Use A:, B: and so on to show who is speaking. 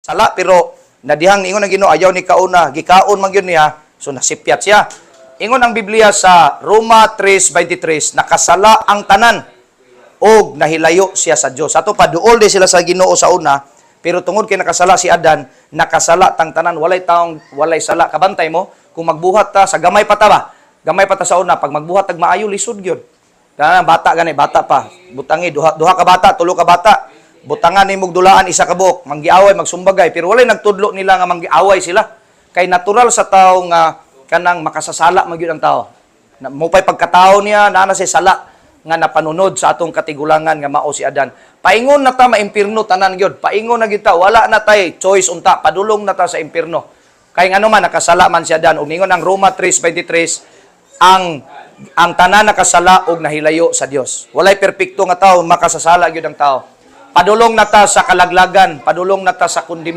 A: sala pero nadihang ingon ang Ginoo ayaw ni kauna, gikaon man gyud niya, so nasipyat siya. Ingon ang Biblia sa Roma 3:23, nakasala ang tanan og nahilayo siya sa Dios. Ato pa duol di sila sa Ginoo sa una, pero tungod kay nakasala si Adan, nakasala tang tanan, walay taong walay sala. Kabantay mo kung magbuhat ta sa gamay pa ta ba? Gamay pa ta sa una, pag magbuhat tag maayo lisod gyud. Kana bata gani, bata pa. Butangi duha ka bata, tulo ka bata. Butangan nimog dulaan isa ka buok, manggiaway magsumbagay pero walay nagtudlo nila nga manggiaway sila. Kay natural sa tao nga kanang makasasala magyud ang tao. Mupay pagkatao niya naa na siya sala nga napanunod sa atong katigulangan nga mao si Adan. Paingon na ta maimpirno tanan gyud. Paingon na gyud ta, wala na tay choice unta, padulong na ta sa impirno. Kay ngano man nakasala man si Adan. Ug ningon ang Roma 3:23 ang tanan nakasala og nahilayo sa Dios. Walay perpekto nga tao makasasala gyud ang tao. Padulong na ta sa kalaglagan, padulong na ta sa